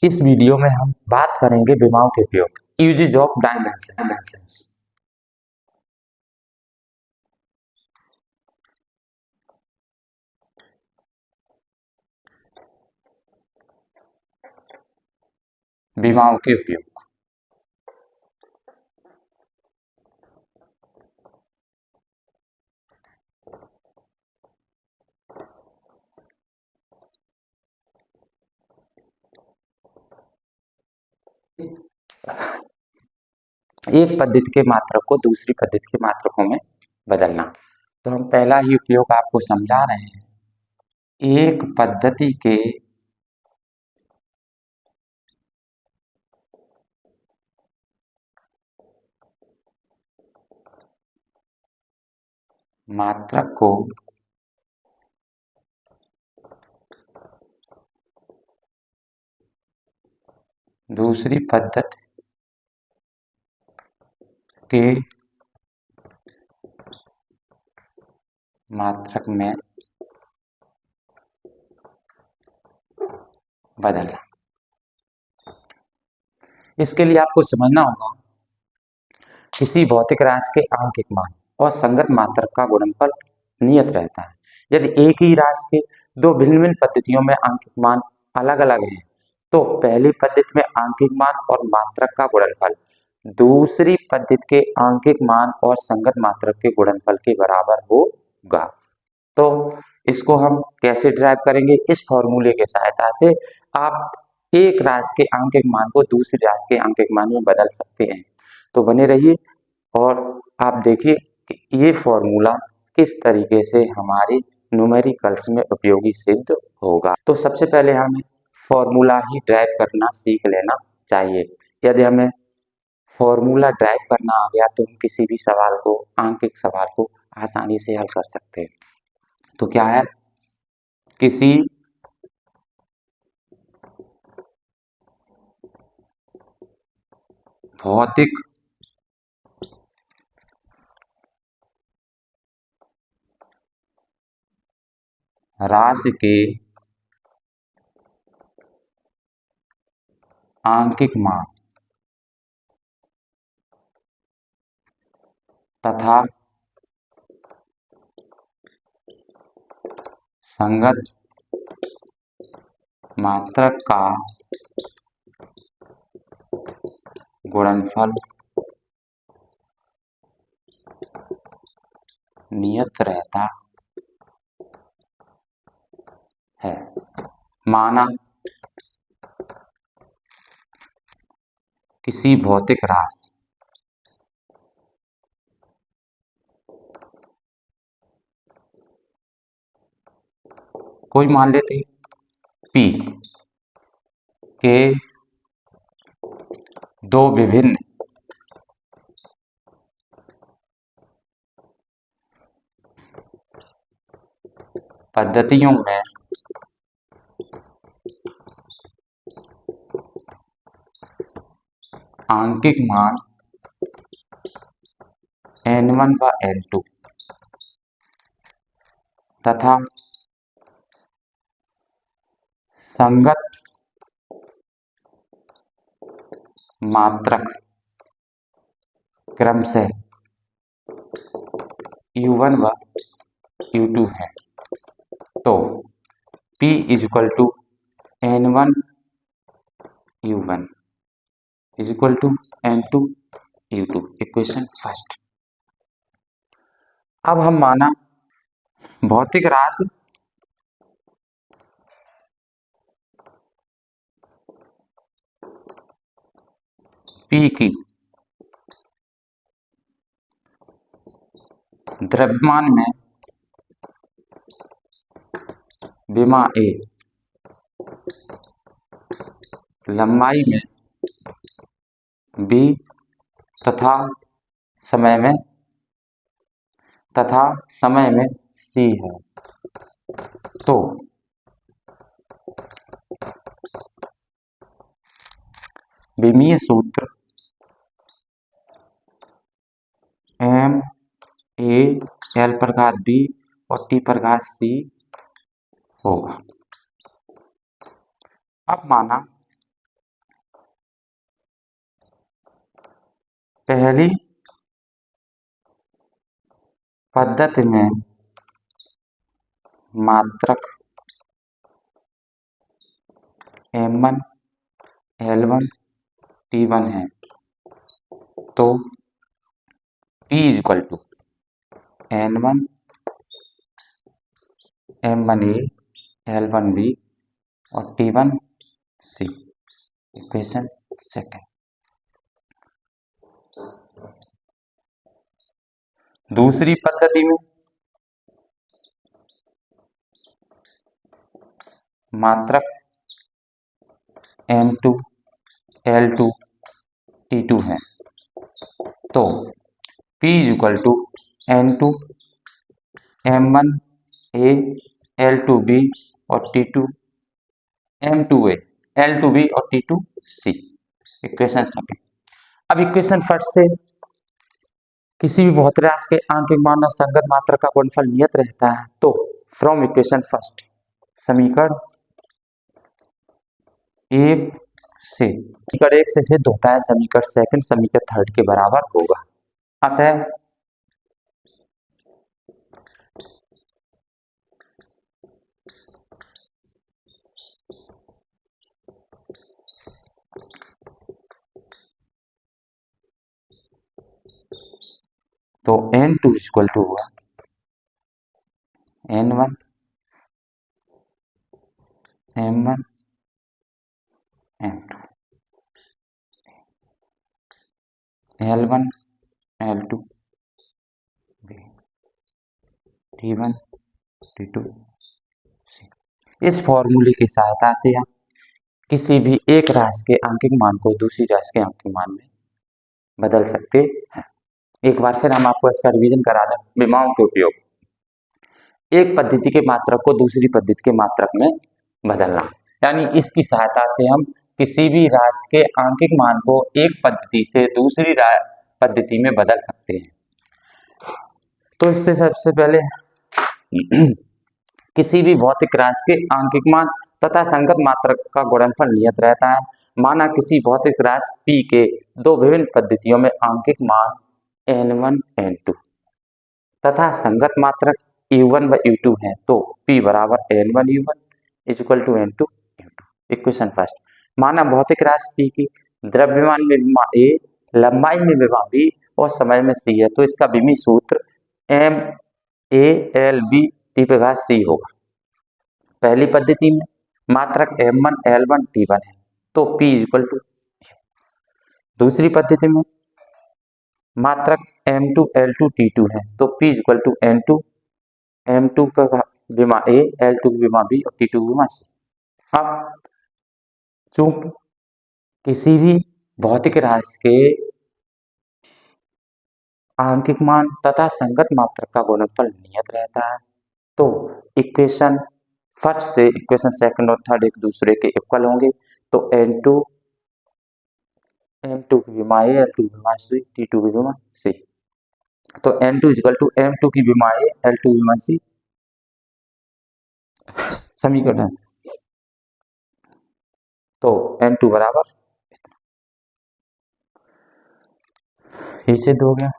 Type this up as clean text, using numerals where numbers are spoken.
इस वीडियो में हम बात करेंगे विमाओं के उपयोग, यूजेज ऑफ डायमेंशंस। विमाओं के उपयोग। एक पद्धति के मात्रक को दूसरी पद्धति के मात्रकों में बदलना। तो हम पहला ही उपयोग आपको समझा रहे हैं। एक पद्धति के मात्रक को दूसरी पद्धति के मात्रक में बदलना। इसके लिए आपको समझना होगा, किसी भौतिक राशि के आंकिक मान और संगत मात्रक का गुणनफल नियत रहता है। यदि एक ही राशि के दो भिन्न भिन्न पद्धतियों में आंकिक मान अलग अलग हैं, तो पहली पद्धति में आंकिक मान और मात्रक का गुणनफल दूसरी पद्धति के आंकिक मान और संगत मात्रक के गुणनफल के बराबर होगा। तो इसको हम कैसे ड्राइव करेंगे? इस फॉर्मूले के सहायता से आप एक राशि के आंकिक मान को दूसरी राशि के आंकिक मान में बदल सकते हैं। तो बने रहिए और आप देखिए कि ये फॉर्मूला किस तरीके से हमारी न्यूमेरिकल्स में उपयोगी सिद्ध होगा। तो सबसे पहले हमें फॉर्मूला ही ड्राइव करना सीख लेना चाहिए। यदि हमें फॉर्मूला ड्राइव करना आ गया तो हम किसी भी सवाल को, आंकिक सवाल को आसानी से हल कर सकते हैं। तो क्या है? किसी भौतिक राशि के आंकिक मान तथा संगत मात्रक का गुणनफल नियत रहता है। माना किसी भौतिक राशि कोई मान लेते हैं P के दो विभिन्न पद्धतियों में आंकिक मान N1 व N2 तथा संगत मात्रक क्रमशः U1 व U2 है। तो P equal to N1 U1 equal to N2 U2, equation first. अब हम माना भौतिक राशि P की द्रव्यमान में विमा A, लंबाई में B तथा समय में C है। तो विमीय सूत्र M A L प्रकार B और T प्रकार C होगा। अब माना पहली पद्धति में मात्रक M1 L1 T1 है तो P equal to N1 M1A L1B और T1C। Equation second. दूसरी पद्धति में मात्रक M2 L2 T2 है तो P equal to N2 M1A L2B और T2 M2A L2B और T2C। Equation second. अब इक्वेशन फर्स्ट से किसी भी भौतिक राशि के आंकिक मान और संगत मात्रा का गुणनफल नियत रहता है तो फ्रॉम इक्वेशन फर्स्ट समीकरण एक से सिद्ध होता है समीकरण सेकंड समीकरण थर्ड के बराबर होगा। अतः तो N2 इक्वल टू हुआ N1 M1 M2 L1 L2 T1 T2 C। इस फॉर्मूले की सहायता से हम किसी भी एक राशि के आंकिक मान को दूसरी राशि के आंकिक मान में बदल सकते हैं। एक बार फिर हम आपको इसका रिवीजन करा दें। विमाओं के उपयोग, एक पद्धति के मात्रक को दूसरी पद्धति के मात्रक में बदलना, यानी इसकी सहायता से हम किसी भी राशि के आंकिक मान को एक पद्धति से दूसरी पद्धति में बदल सकते हैं। तो इससे सबसे पहले किसी भी भौतिक राशि के आंकिक मान तथा संगत मात्रक का गुणनफल नियत रहता है। माना किसी भौतिक राशि P के दो विभिन्न पद्धतियों में आंकिक मान N1 N2 तथा संगत मात्रक U1 व U2 है तो P बराबर N1 U1 equal to N2 U2। Equation first, माना भौतिक राशि P की द्रव्यमान में विमा A, लंबाई में विमा B और समय में C है तो इसका विमीय सूत्र MALB T/C होगा। पहली पद्धति में मात्रक M1 L1 T1 है तो P इक्वल टू। दूसरी पद्धति में मात्रक M2 L2 T2 है तो P equal to N2 M2 का विमा A, L2 विमा B और T2 विमा C। अब चूंकि किसी भी भौतिक राशि के आंकिक मान तथा संगत मात्रक का गुणनफल नियत रहता है तो इक्वेशन फर्स्ट से इक्वेशन सेकंड और थर्ड एक दूसरे के इक्वल होंगे तो N2 M2 की विमा A, L2 विमा C, T2 की विमा C। तो N2 इक्वल टू M2 की विमा A, L2 विमा C समीकरण। तो N2 बराबर ये सिद्ध हो गया।